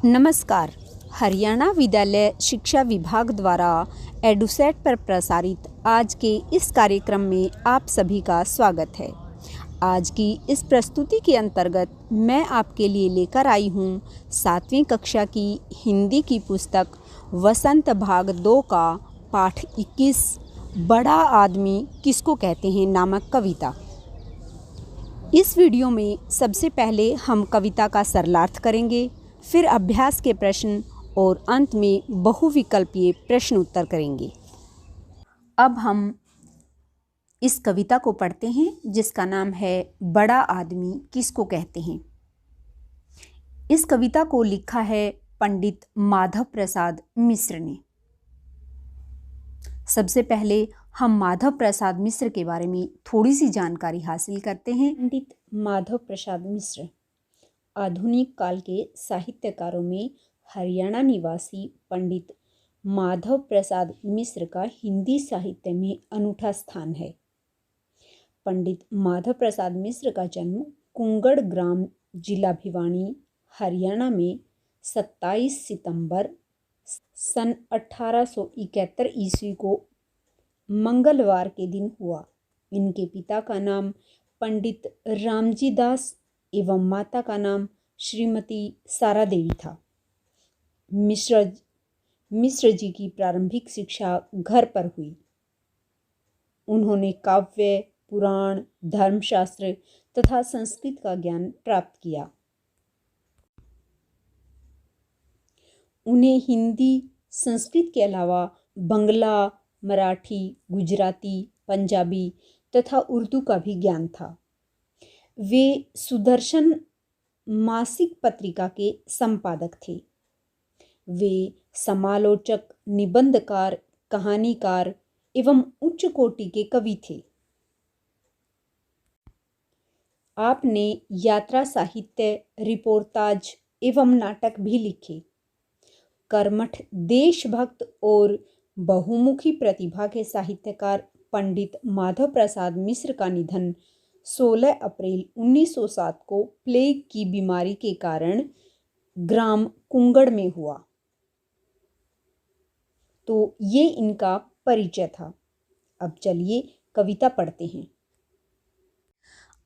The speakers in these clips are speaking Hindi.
नमस्कार। हरियाणा विद्यालय शिक्षा विभाग द्वारा एडुसेट पर प्रसारित आज के इस कार्यक्रम में आप सभी का स्वागत है। आज की इस प्रस्तुति के अंतर्गत मैं आपके लिए लेकर आई हूँ 7वीं कक्षा की हिंदी की पुस्तक वसंत भाग 2 का पाठ 21 बड़ा आदमी किसको कहते हैं नामक कविता। इस वीडियो में सबसे पहले हम कविता का सरलार्थ करेंगे, फिर अभ्यास के प्रश्न और अंत में बहुविकल्पीय प्रश्न उत्तर करेंगे। अब हम इस कविता को पढ़ते हैं जिसका नाम है बड़ा आदमी किसको कहते हैं। इस कविता को लिखा है पंडित माधव प्रसाद मिश्र ने। सबसे पहले हम माधव प्रसाद मिश्र के बारे में थोड़ी सी जानकारी हासिल करते हैं। पंडित माधव प्रसाद मिश्र आधुनिक काल के साहित्यकारों में हरियाणा निवासी पंडित माधव प्रसाद मिश्र का हिंदी साहित्य में अनूठा स्थान है। पंडित माधव प्रसाद मिश्र का जन्म कुंगड़ ग्राम, जिला भिवानी, हरियाणा में 27 सितंबर सन 1871 ईस्वी को मंगलवार के दिन हुआ। इनके पिता का नाम पंडित रामजी दास एवं माता का नाम श्रीमती सारा देवी था। मिश्र जी की प्रारंभिक शिक्षा घर पर हुई। उन्होंने काव्य, पुराण, धर्मशास्त्र तथा संस्कृत का ज्ञान प्राप्त किया। उन्हें हिंदी, संस्कृत के अलावा बंगला, मराठी, गुजराती, पंजाबी तथा उर्दू का भी ज्ञान था। वे सुदर्शन मासिक पत्रिका के संपादक थे। वे समालोचक, निबंधकार, कहानीकार एवं उच्च कोटि के कवि थे। आपने यात्रा साहित्य, रिपोर्टाज एवं नाटक भी लिखे। कर्मठ, देशभक्त और बहुमुखी प्रतिभा के साहित्यकार पंडित माधव प्रसाद मिश्र का निधन 16 अप्रैल 1907 को प्लेग की बीमारी के कारण ग्राम कुंगड़ में हुआ। तो ये इनका परिचय था। अब चलिए कविता पढ़ते हैं।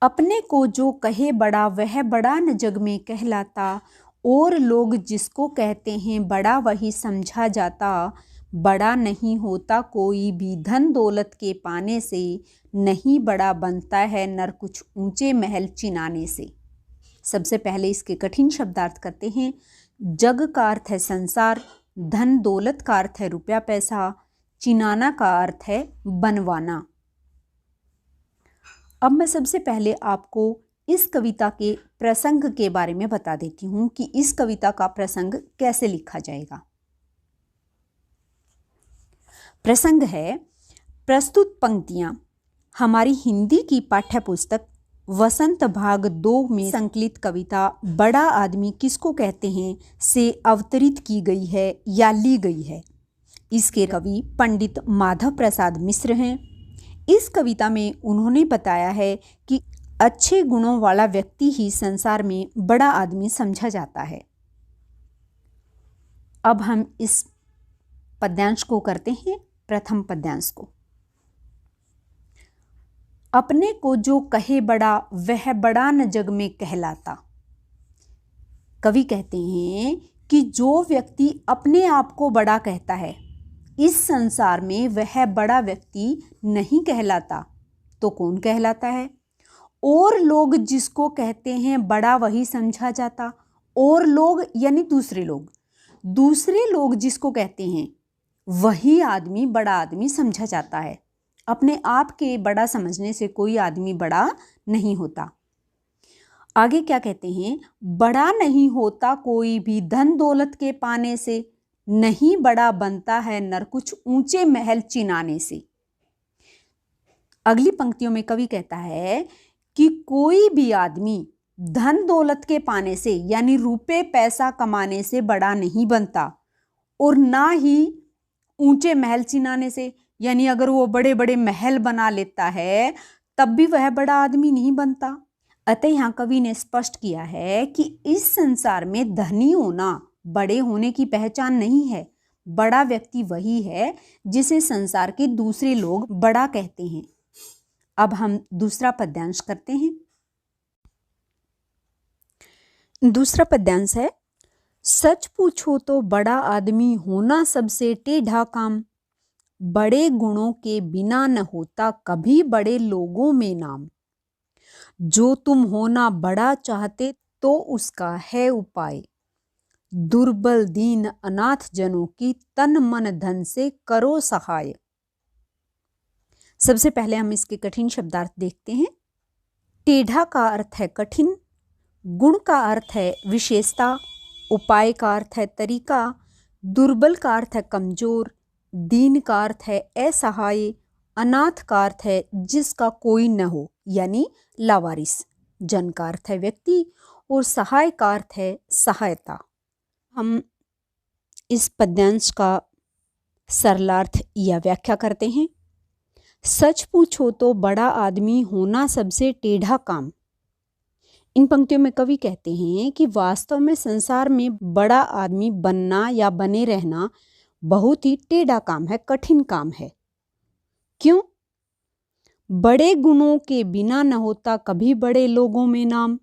अपने को जो कहे बड़ा वह बड़ा न जग में कहलाता, और लोग जिसको कहते हैं बड़ा वही समझा जाता। बड़ा नहीं होता कोई भी धन दौलत के पाने से, नहीं बड़ा बनता है नर कुछ ऊंचे महल चिनाने से। सबसे पहले इसके कठिन शब्दार्थ करते हैं। जग का अर्थ है संसार, धन दौलत का अर्थ है रुपया पैसा, चिनाना का अर्थ है बनवाना। अब मैं सबसे पहले आपको इस कविता के प्रसंग के बारे में बता देती हूँ कि इस कविता का प्रसंग कैसे लिखा जाएगा। प्रसंग है, प्रस्तुत पंक्तियाँ हमारी हिंदी की पाठ्य पुस्तक वसंत भाग 2 में संकलित कविता बड़ा आदमी किसको कहते हैं से अवतरित की गई है या ली गई है। इसके कवि पंडित माधव प्रसाद मिश्र हैं। इस कविता में उन्होंने बताया है कि अच्छे गुणों वाला व्यक्ति ही संसार में बड़ा आदमी समझा जाता है। अब हम इस पद्यांश को करते हैं। प्रथम पद्यांश को, अपने को जो कहे बड़ा वह बड़ा न जग में कहलाता। कवि कहते हैं कि जो व्यक्ति अपने आप को बड़ा कहता है इस संसार में वह बड़ा व्यक्ति नहीं कहलाता। तो कौन कहलाता है? और लोग जिसको कहते हैं बड़ा वही समझा जाता। और लोग यानी दूसरे लोग जिसको कहते हैं वही आदमी बड़ा आदमी समझा जाता है। अपने आप के बड़ा समझने से कोई आदमी बड़ा नहीं होता। आगे क्या कहते हैं? बड़ा नहीं होता कोई भी धन दौलत के पाने से, नहीं बड़ा बनता है नर कुछ ऊंचे महल चिनाने से। अगली पंक्तियों में कवि कहता है कि कोई भी आदमी धन दौलत के पाने से यानी रुपए पैसा कमाने से बड़ा नहीं बनता, और ना ही ऊंचे महल चिनाने से, यानी अगर वो बड़े बड़े महल बना लेता है तब भी वह बड़ा आदमी नहीं बनता। अतः यहाँ कवि ने स्पष्ट किया है कि इस संसार में धनी होना बड़े होने की पहचान नहीं है। बड़ा व्यक्ति वही है जिसे संसार के दूसरे लोग बड़ा कहते हैं। अब हम दूसरा पद्यांश करते हैं। दूसरा पद्यांश है, सच पूछो तो बड़ा आदमी होना सबसे टेढ़ा काम, बड़े गुणों के बिना न होता कभी बड़े लोगों में नाम। जो तुम होना बड़ा चाहते तो उसका है उपाय, दुर्बल दीन अनाथ जनों की तन मन धन से करो सहाय। सबसे पहले हम इसके कठिन शब्दार्थ देखते हैं। टेढ़ा का अर्थ है कठिन, गुण का अर्थ है विशेषता, उपाय का अर्थ है तरीका, दुर्बल का अर्थ है कमजोर, दीन का अर्थ है असहाय, अनाथ का अर्थ है जिसका कोई न हो यानी लावारिस, जन का अर्थ है व्यक्ति और सहाय का अर्थ है सहायता। हम इस पद्यांश का सरलार्थ या व्याख्या करते हैं। सच पूछो तो बड़ा आदमी होना सबसे टेढ़ा काम। इन पंक्तियों में कवि कहते हैं कि वास्तव में संसार में बड़ा आदमी बनना या बने रहना बहुत ही टेढ़ा काम है, कठिन काम है। क्यों? बड़े गुणों के बिना न होता कभी बड़े लोगों में नाम।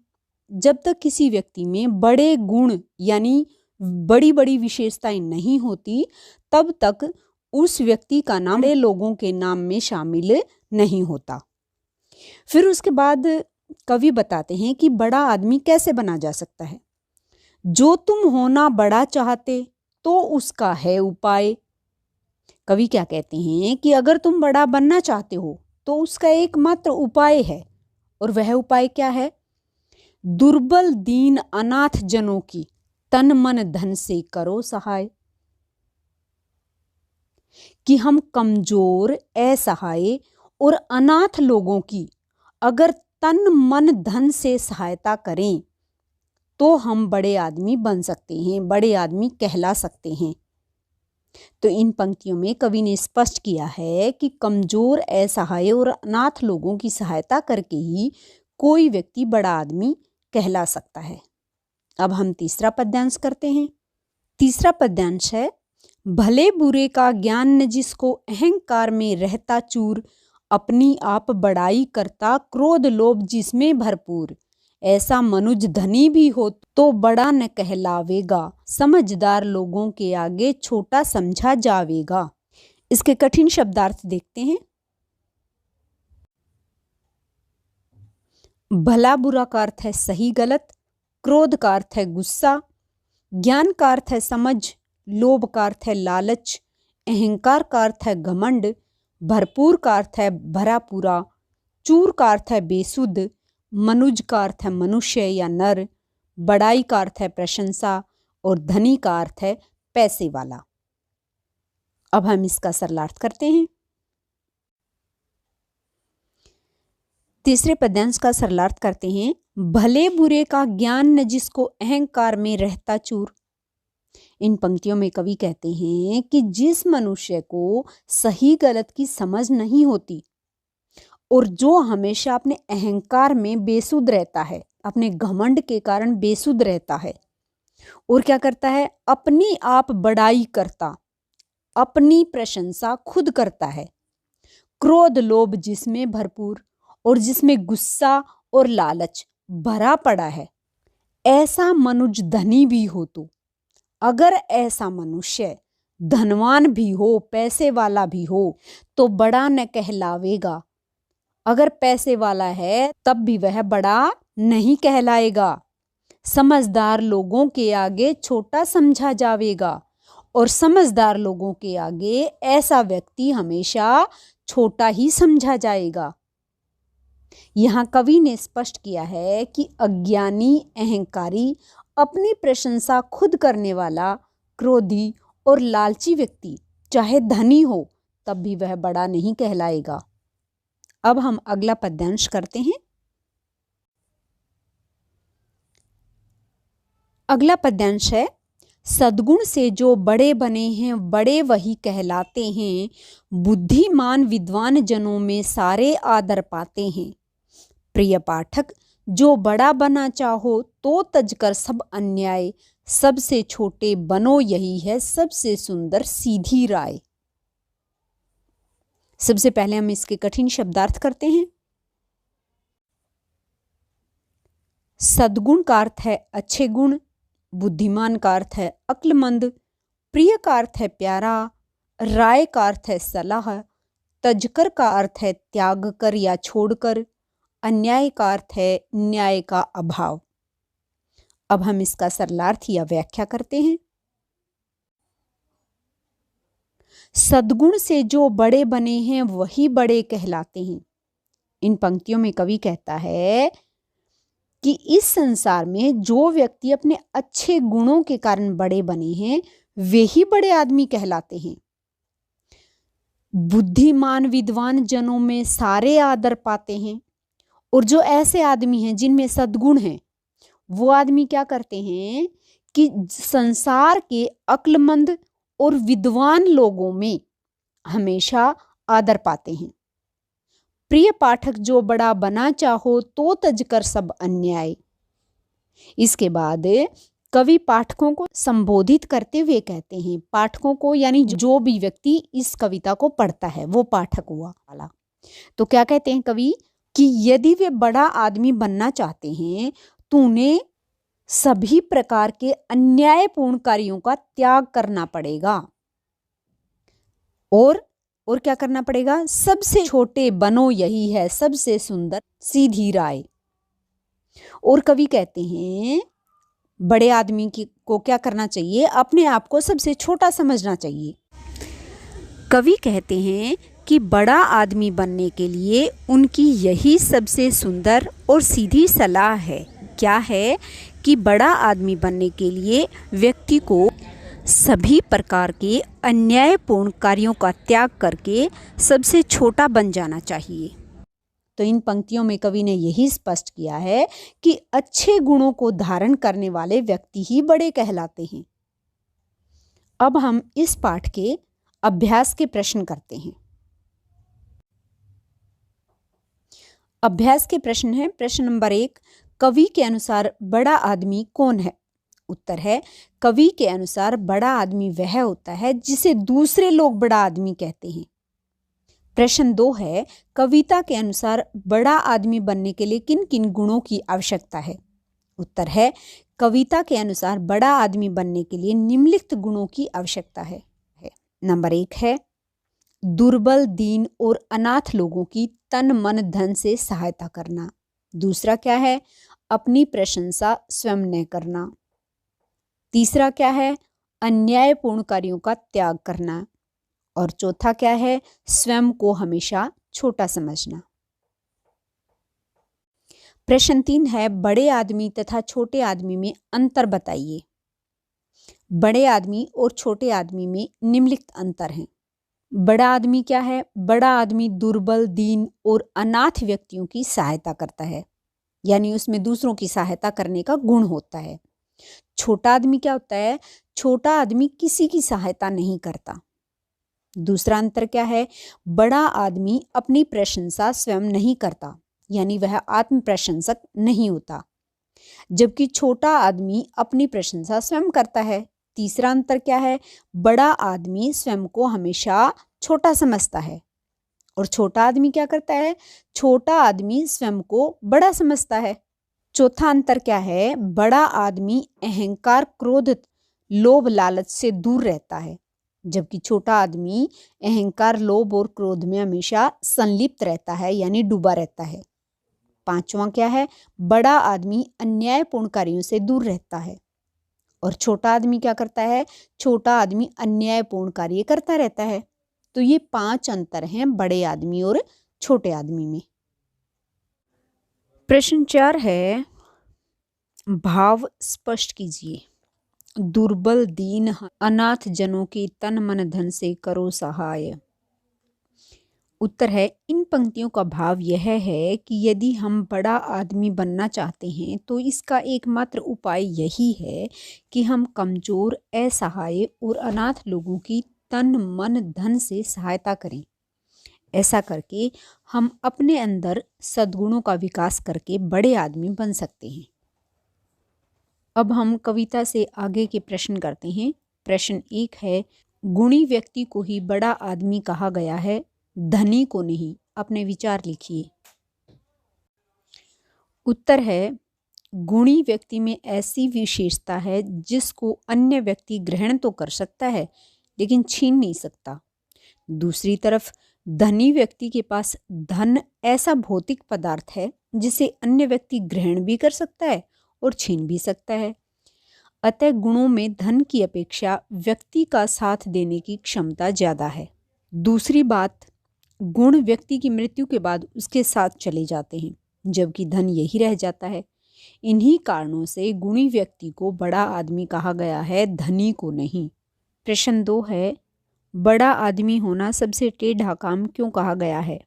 जब तक किसी व्यक्ति में बड़े गुण यानी बड़ी बड़ी विशेषताएं नहीं होती, तब तक उस व्यक्ति का नाम बड़े लोगों के नाम में शामिल नहीं होता। फिर उसके बाद कवि बताते हैं कि बड़ा आदमी कैसे बना जा सकता है। जो तुम होना बड़ा चाहते तो उसका है उपाय। कवि क्या कहते हैं कि अगर तुम बड़ा बनना चाहते हो तो उसका एकमात्र उपाय है, और वह उपाय क्या है? दुर्बल दीन अनाथ जनों की तन मन धन से करो सहाय। कि हम कमजोर, असहाय और अनाथ लोगों की अगर तन मन धन से सहायता करें तो हम बड़े आदमी बन सकते हैं, बड़े आदमी कहला सकते हैं। तो इन पंक्तियों में कवि ने स्पष्ट किया है कि कमजोर, असहाय और अनाथ लोगों की सहायता करके ही कोई व्यक्ति बड़ा आदमी कहला सकता है। अब हम तीसरा पद्यांश करते हैं। तीसरा पद्यांश है, भले बुरे का ज्ञान न जिसको अहंकार में रहता चूर, अपनी आप बड़ाई करता क्रोध लोभ जिसमें भरपूर, ऐसा मनुज धनी भी हो तो बड़ा न कहलावेगा, समझदार लोगों के आगे छोटा समझा जावेगा। इसके कठिन शब्दार्थ देखते हैं। भला बुरा का अर्थ है सही गलत, क्रोध का अर्थ है गुस्सा, ज्ञान का अर्थ है समझ, लोभ का अर्थ है लालच, अहंकार का अर्थ है घमंड, भरपूर का अर्थ है भरा पूरा, चूर का अर्थ है बेसुध, मनुज का अर्थ है मनुष्य या नर, बड़ाई का अर्थ है प्रशंसा और धनी का अर्थ है पैसे वाला। अब हम इसका सरलार्थ करते हैं। तीसरे पद्यांश का सरलार्थ करते हैं। भले बुरे का ज्ञान न जिसको अहंकार में रहता चूर। इन पंक्तियों में कवि कहते हैं कि जिस मनुष्य को सही गलत की समझ नहीं होती और जो हमेशा अपने अहंकार में बेसुध रहता है, अपने घमंड के कारण बेसुध रहता है और क्या करता है, अपनी आप बड़ाई करता, अपनी प्रशंसा खुद करता है, क्रोध लोभ जिसमें भरपूर और जिसमें गुस्सा और लालच भरा पड़ा है, ऐसा मनुज धनी भी हो तो, अगर ऐसा मनुष्य धनवान भी हो, पैसे वाला भी हो, तो बड़ा न कहलावेगा। अगर पैसे वाला है तब भी वह बड़ा नहीं कहलाएगा। समझदार लोगों के आगे छोटा समझा जावेगा, और समझदार लोगों के आगे ऐसा व्यक्ति हमेशा छोटा ही समझा जाएगा। यहाँ कवि ने स्पष्ट किया है कि अज्ञानी, अहंकारी, अपनी प्रशंसा खुद करने वाला, क्रोधी और लालची व्यक्ति चाहे धनी हो तब भी वह बड़ा नहीं कहलाएगा। अब हम अगला पद्यांश करते हैं। अगला पद्यांश है, सद्गुण से जो बड़े बने हैं बड़े वही कहलाते हैं, बुद्धिमान विद्वान जनों में सारे आदर पाते हैं। प्रिय पाठक, जो बड़ा बना चाहो तो तजकर सब अन्याय, सबसे छोटे बनो यही है सबसे सुंदर सीधी राय। सबसे पहले हम इसके कठिन शब्दार्थ करते हैं। सद्गुण का अर्थ है अच्छे गुण, बुद्धिमान का अर्थ है अक्लमंद, प्रिय का अर्थ है प्यारा, राय का अर्थ है सलाह, तजकर का अर्थ है त्याग कर या छोड़कर, अन्याय का अर्थ है न्याय का अभाव। अब हम इसका सरलार्थ या व्याख्या करते हैं। सद्गुण से जो बड़े बने हैं वही बड़े कहलाते हैं। इन पंक्तियों में कवि कहता है कि इस संसार में जो व्यक्ति अपने अच्छे गुणों के कारण बड़े बने हैं वे ही बड़े आदमी कहलाते हैं। बुद्धिमान विद्वान जनों में सारे आदर पाते हैं, और जो ऐसे आदमी हैं जिनमें सद्गुण हैं वो आदमी क्या करते हैं कि संसार के अक्लमंद और विद्वान लोगों में हमेशा आदर पाते हैं। प्रिय पाठक जो बड़ा बना चाहो तो तजकर सब अन्याय। इसके बाद कवि पाठकों को संबोधित करते हुए कहते हैं, पाठकों को यानी जो भी व्यक्ति इस कविता को पढ़ता है वो पाठक हुआ वाला। तो क्या कहते हैं कवि कि यदि वे बड़ा आदमी बनना चाहते हैं तो उन्हें सभी प्रकार के अन्यायपूर्ण कार्यों का त्याग करना पड़ेगा और क्या करना पड़ेगा, सबसे छोटे बनो यही है सबसे सुंदर सीधी राय। और कवि कहते हैं बड़े आदमी को क्या करना चाहिए, अपने आप को सबसे छोटा समझना चाहिए। कवि कहते हैं कि बड़ा आदमी बनने के लिए उनकी यही सबसे सुंदर और सीधी सलाह है। क्या है कि बड़ा आदमी बनने के लिए व्यक्ति को सभी प्रकार के अन्यायपूर्ण कार्यों का त्याग करके सबसे छोटा बन जाना चाहिए। तो इन पंक्तियों में कवि ने यही स्पष्ट किया है कि अच्छे गुणों को धारण करने वाले व्यक्ति ही बड़े कहलाते हैं। अब हम इस पाठ के अभ्यास के प्रश्न करते हैं। अभ्यास के प्रश्न है। प्रश्न नंबर 1, कवि के अनुसार बड़ा आदमी कौन है? उत्तर है कवि के अनुसार बड़ा आदमी वह होता है जिसे दूसरे लोग बड़ा आदमी कहते हैं। प्रश्न 2 है, कविता के अनुसार बड़ा आदमी बनने के लिए किन किन गुणों की आवश्यकता है? उत्तर है कविता के अनुसार बड़ा आदमी बनने के लिए निम्नलिखित गुणों की आवश्यकता है। नंबर 1 है दुर्बल, दीन और अनाथ लोगों की तन मन धन से सहायता करना। दूसरा क्या है, अपनी प्रशंसा स्वयं न करना। तीसरा क्या है, अन्यायपूर्ण कार्यों का त्याग करना। और चौथा क्या है, स्वयं को हमेशा छोटा समझना। प्रश्न 3 है, बड़े आदमी तथा छोटे आदमी में अंतर बताइए। बड़े आदमी और छोटे आदमी में निम्नलिखित अंतर हैं। बड़ा आदमी क्या है? बड़ा आदमी दुर्बल, दीन और अनाथ व्यक्तियों की सहायता करता है, यानी उसमें दूसरों की सहायता करने का गुण होता है। छोटा आदमी क्या होता है? छोटा आदमी किसी की सहायता नहीं करता। दूसरा अंतर क्या है? बड़ा आदमी अपनी प्रशंसा स्वयं नहीं करता, यानी वह आत्म प्रशंसक नहीं होता, जबकि छोटा आदमी अपनी प्रशंसा स्वयं करता है। तीसरा अंतर क्या है? बड़ा आदमी स्वयं को हमेशा छोटा समझता है और छोटा आदमी क्या करता है? छोटा आदमी स्वयं को बड़ा समझता है। चौथा अंतर क्या है? बड़ा आदमी अहंकार, क्रोध, लोभ, लालच से दूर रहता है, जबकि छोटा आदमी अहंकार, लोभ और क्रोध में हमेशा संलिप्त रहता है, यानी डूबा रहता है। पांचवा क्या है? बड़ा आदमी अन्यायपूर्ण कार्यों से दूर रहता है और छोटा आदमी क्या करता है? छोटा आदमी अन्यायपूर्ण कार्य करता रहता है। तो ये 5 अंतर हैं बड़े आदमी और छोटे आदमी में। प्रश्न 4 है, भाव स्पष्ट कीजिए। दुर्बल, दीन, अनाथ जनों की तन मन धन से करो सहाय। उत्तर है इन पंक्तियों का भाव यह है कि यदि हम बड़ा आदमी बनना चाहते हैं तो इसका एकमात्र उपाय यही है कि हम कमजोर, असहाय और अनाथ लोगों की तन मन धन से सहायता करें। ऐसा करके हम अपने अंदर सद्गुणों का विकास करके बड़े आदमी बन सकते हैं। अब हम कविता से आगे के प्रश्न करते हैं। प्रश्न 1 है, गुणी व्यक्ति को ही बड़ा आदमी कहा गया है, धनी को नहीं। अपने विचार लिखिए। उत्तर है, गुणी व्यक्ति में ऐसी विशेषता है जिसको अन्य व्यक्ति ग्रहण तो कर सकता है लेकिन छीन नहीं सकता। दूसरी तरफ धनी व्यक्ति के पास धन ऐसा भौतिक पदार्थ है जिसे अन्य व्यक्ति ग्रहण भी कर सकता है और छीन भी सकता है। अतः गुणों में धन की अपेक्षा व्यक्ति का साथ देने की क्षमता ज़्यादा है। दूसरी बात, गुण व्यक्ति की मृत्यु के बाद उसके साथ चले जाते हैं जबकि धन यही रह जाता है। इन्हीं कारणों से गुणी व्यक्ति को बड़ा आदमी कहा गया है, धनी को नहीं। प्रश्न 2 है, बड़ा आदमी होना सबसे टेढ़ा काम क्यों कहा गया है?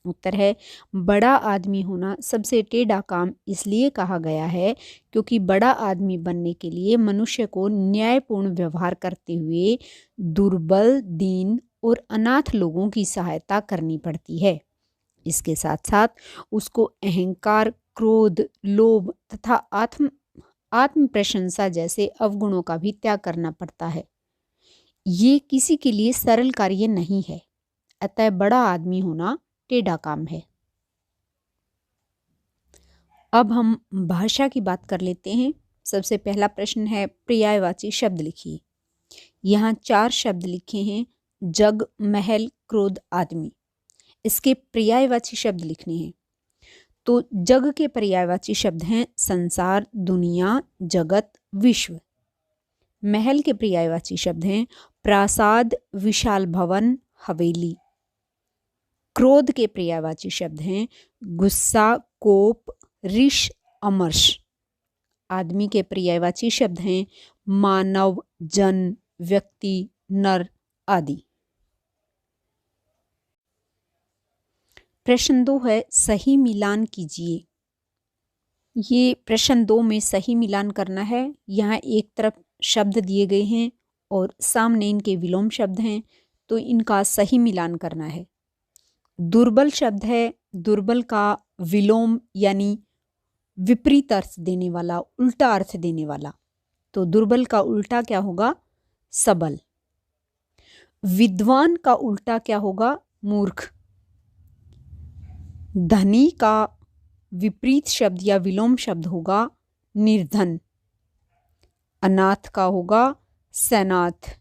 उत्तर है, बड़ा आदमी होना सबसे टेढ़ा काम इसलिए कहा गया है क्योंकि बड़ा आदमी बनने के लिए मनुष्य को न्यायपूर्ण व्यवहार करते हुए दुर्बल, दीन और अनाथ लोगों की सहायता करनी पड़ती है। इसके साथ साथ उसको अहंकार, क्रोध, लोभ तथा आत्म प्रशंसा जैसे अवगुणों का भी त्याग करना पड़ता है। ये किसी के लिए सरल कार्य नहीं है। अतः बड़ा आदमी होना टेढ़ा काम है। अब हम भाषा की बात कर लेते हैं। सबसे पहला प्रश्न है, पर्यायवाची शब्द लिखिए। यहाँ 4 शब्द लिखे हैं, जग, महल, क्रोध, आदमी। इसके पर्यायवाची शब्द लिखने हैं। तो जग के पर्यायवाची शब्द हैं संसार, दुनिया, जगत, विश्व। महल के पर्यायवाची शब्द हैं प्रासाद, विशाल भवन, हवेली। क्रोध के पर्यायवाची शब्द हैं गुस्सा, कोप, ऋष, अमर्ष। आदमी के पर्यायवाची शब्द हैं मानव, जन, व्यक्ति, नर आदि। प्रश्न 2 है, सही मिलान कीजिए। ये प्रश्न 2 में सही मिलान करना है। यहाँ एक तरफ शब्द दिए गए हैं और सामने इनके विलोम शब्द हैं, तो इनका सही मिलान करना है। दुर्बल शब्द है, दुर्बल का विलोम यानी विपरीत अर्थ देने वाला, उल्टा अर्थ देने वाला। तो दुर्बल का उल्टा क्या होगा? सबल। विद्वान का उल्टा क्या होगा? मूर्ख। धनी का विपरीत शब्द या विलोम शब्द होगा निर्धन। अनाथ का होगा सनाथ।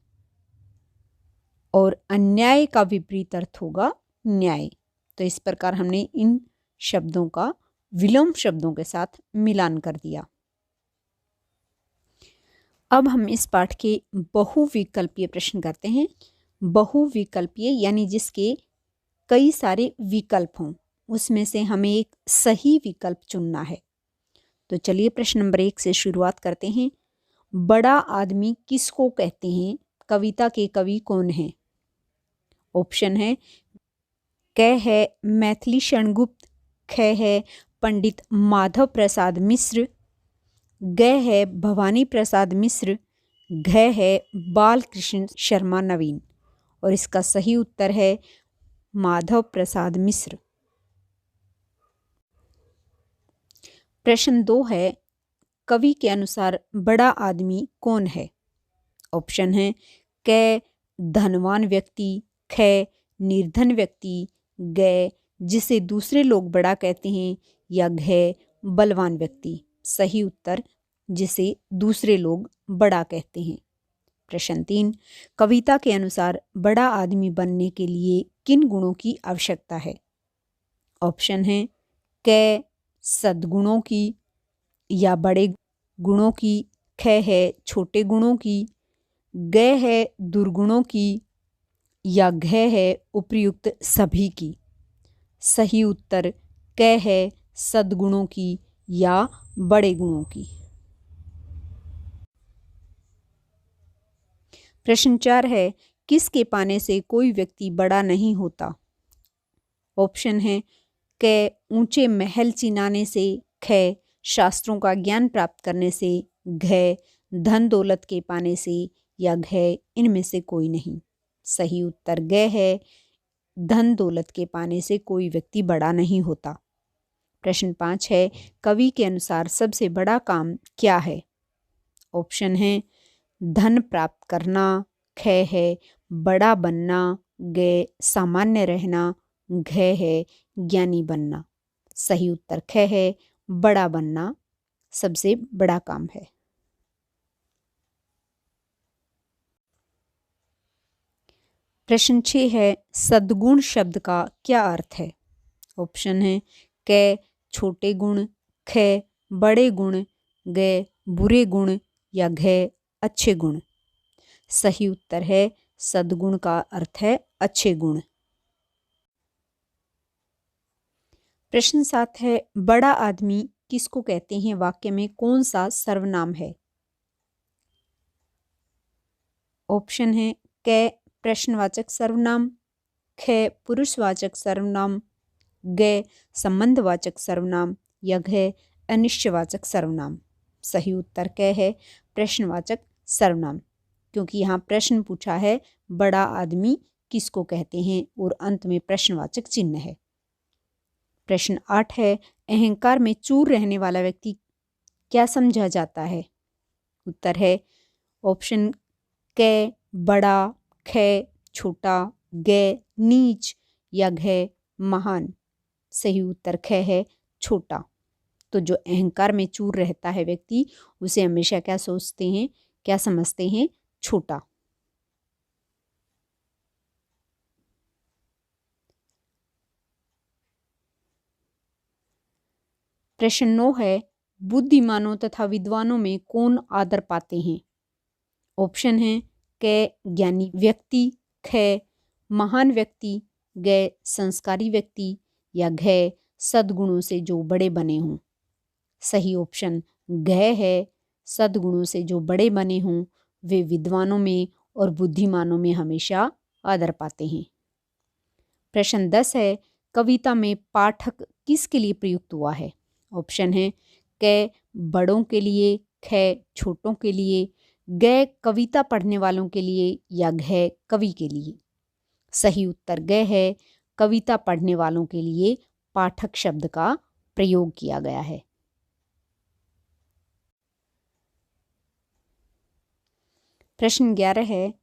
और अन्याय का विपरीत अर्थ होगा न्याय। तो इस प्रकार हमने इन शब्दों का विलोम शब्दों के साथ मिलान कर दिया। अब हम इस पाठ के बहुविकल्पीय प्रश्न करते हैं। बहुविकल्पीय यानी जिसके कई सारे विकल्प हों, उसमें से हमें एक सही विकल्प चुनना है। तो चलिए प्रश्न नंबर 1 से शुरुआत करते हैं। बड़ा आदमी किसको कहते हैं? कविता के कवि कौन हैं? ऑप्शन है, क है मैथिली शरणगुप्त, ख है पंडित माधव प्रसाद मिश्र, ग है भवानी प्रसाद मिश्र, घ है बाल कृष्ण शर्मा नवीन। और इसका सही उत्तर है माधव प्रसाद मिश्र। प्रश्न 2 है, कवि के अनुसार बड़ा आदमी कौन है? ऑप्शन है, क धनवान व्यक्ति, ख निर्धन व्यक्ति, ग जिसे दूसरे लोग बड़ा कहते हैं, या घ बलवान व्यक्ति। सही उत्तर जिसे दूसरे लोग बड़ा कहते हैं। प्रश्न 3, कविता के अनुसार बड़ा आदमी बनने के लिए किन गुणों की आवश्यकता है? ऑप्शन है, क सद्गुणों की या बड़े गुणों की, ख है छोटे गुणों की, ग है दुर्गुणों की, या घ है उपर्युक्त सभी की। सही उत्तर क है सद्गुणों की या बड़े गुणों की। प्रश्न 4 है, किसके पाने से कोई व्यक्ति बड़ा नहीं होता? ऑप्शन है, क ऊंचे महल चिनाने से, ख शास्त्रों का ज्ञान प्राप्त करने से, घ धन दौलत के पाने से, या घ इनमें से कोई नहीं। सही उत्तर ग है, धन दौलत के पाने से कोई व्यक्ति बड़ा नहीं होता। प्रश्न 5 है, कवि के अनुसार सबसे बड़ा काम क्या है? ऑप्शन है धन प्राप्त करना, ख है बड़ा बनना, ग सामान्य रहना, घ है ज्ञानी बनना। सही उत्तर ख है बड़ा बनना सबसे बड़ा काम है। प्रश्न 6 है सद्गुण शब्द का क्या अर्थ है? ऑप्शन है क छोटे गुण, ख बड़े गुण, ग बुरे गुण या घ अच्छे गुण। सही उत्तर है सद्गुण का अर्थ है अच्छे गुण। प्रश्न 7 है बड़ा आदमी किसको कहते हैं? वाक्य में कौन सा सर्वनाम है? ऑप्शन है क प्रश्नवाचक सर्वनाम, ख पुरुषवाचक सर्वनाम, ग संबंधवाचक सर्वनाम या घ अनिश्चयवाचक सर्वनाम। सही उत्तर क है प्रश्नवाचक सर्वनाम, क्योंकि यहाँ प्रश्न पूछा है बड़ा आदमी किसको कहते हैं और अंत में प्रश्नवाचक चिन्ह है। प्रश्न 8 है अहंकार में चूर रहने वाला व्यक्ति क्या समझा जाता है? उत्तर है ऑप्शन क बड़ा, ख छोटा, ग नीच या घ महान। सही उत्तर ख है छोटा। तो जो अहंकार में चूर रहता है व्यक्ति उसे हमेशा क्या सोचते हैं, क्या समझते हैं? छोटा। प्रश्न 9 है बुद्धिमानों तथा विद्वानों में कौन आदर पाते हैं? ऑप्शन है क ज्ञानी व्यक्ति, ख महान व्यक्ति, ग संस्कारी व्यक्ति या घ सद्गुणों से जो बड़े बने हों। सही ऑप्शन घ है सद्गुणों से जो बड़े बने हों वे विद्वानों में और बुद्धिमानों में हमेशा आदर पाते हैं। प्रश्न 10 है कविता में पाठक किसके लिए प्रयुक्त हुआ है? ऑप्शन है क बड़ों के लिए, ख छोटों के लिए, ग कविता पढ़ने वालों के लिए या घ कवि के लिए। सही उत्तर ग है कविता पढ़ने वालों के लिए पाठक शब्द का प्रयोग किया गया है। प्रश्न 11 है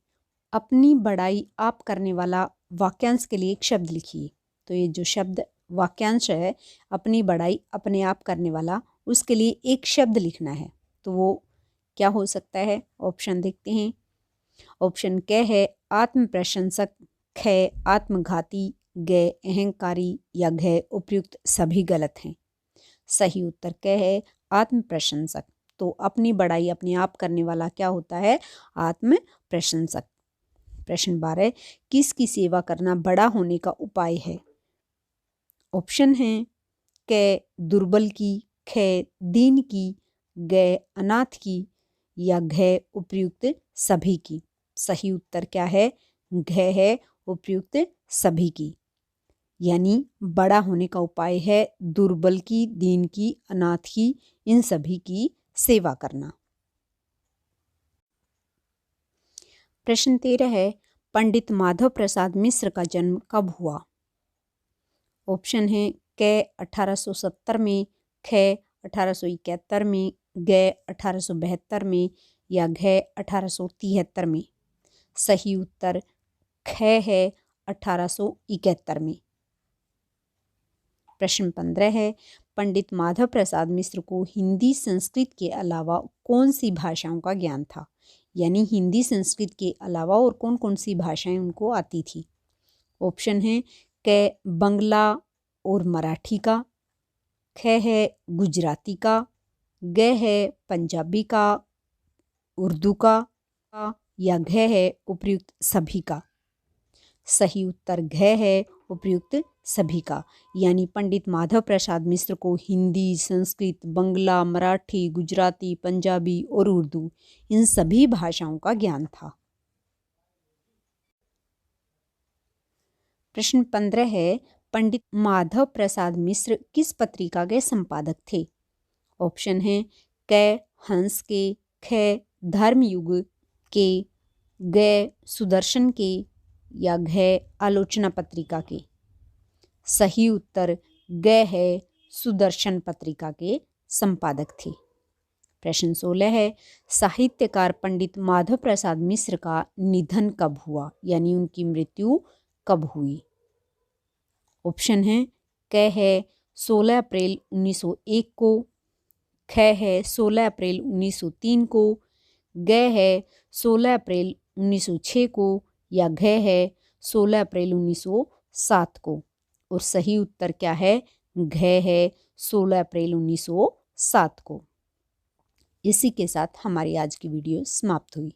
अपनी बड़ाई आप करने वाला वाक्यांश के लिए एक शब्द लिखिए। तो ये जो शब्द वाक्यांश है अपनी बड़ाई अपने आप करने वाला, उसके लिए एक शब्द लिखना है। तो वो क्या हो सकता है? ऑप्शन देखते हैं। ऑप्शन क है आत्म प्रशंसक, ख आत्मघाती, ग अहंकारी या घ उपयुक्त सभी गलत हैं। सही उत्तर क है आत्म प्रशंसक। तो अपनी बड़ाई अपने आप करने वाला क्या होता है? आत्म प्रशंसक। प्रश्न 12 किसकी सेवा करना बड़ा होने का उपाय है? ऑप्शन है क दुर्बल की, ख दीन की, ग अनाथ की या घ उपयुक्त सभी की। सही उत्तर क्या है? घ है उपयुक्त सभी की। यानी बड़ा होने का उपाय है दुर्बल की, दीन की, अनाथ की, इन सभी की सेवा करना। प्रश्न 13 है पंडित माधव प्रसाद मिश्र का जन्म कब हुआ? ऑप्शन है क 1870 में, ख 1871 में, ग 1872 में या घ 1873 में। सही उत्तर ख है 1871 में। प्रश्न 15 है पंडित माधव प्रसाद मिश्र को हिंदी संस्कृत के अलावा कौन सी भाषाओं का ज्ञान था? यानी हिंदी संस्कृत के अलावा और कौन कौन सी भाषाएं उनको आती थी? ऑप्शन है क बंगला और मराठी का, ख है गुजराती का, ग है पंजाबी का, उर्दू का या घ है उपयुक्त सभी का। सही उत्तर घ है उपयुक्त सभी का। यानी पंडित माधव प्रसाद मिश्र को हिंदी, संस्कृत, बंगला, मराठी, गुजराती, पंजाबी और उर्दू इन सभी भाषाओं का ज्ञान था। प्रश्न 15 है पंडित माधव प्रसाद मिश्र किस पत्रिका के संपादक थे? ऑप्शन है क हंस के, ख धर्मयुग के, ग सुदर्शन के या घ आलोचना पत्रिका के। सही उत्तर ग है सुदर्शन पत्रिका के संपादक थे। प्रश्न 16 है, साहित्यकार पंडित माधव प्रसाद मिश्र का निधन कब हुआ, यानी उनकी मृत्यु कब हुई। ऑप्शन है, क है 16 अप्रैल 1901 को, ख है 16 अप्रैल 1903 को, ग है 16 अप्रैल 1906 को, या घ है 16 अप्रैल 1907 को। और सही उत्तर क्या है, घ है 16 अप्रैल 1907 को। इसी के साथ हमारी आज की वीडियो समाप्त हुई।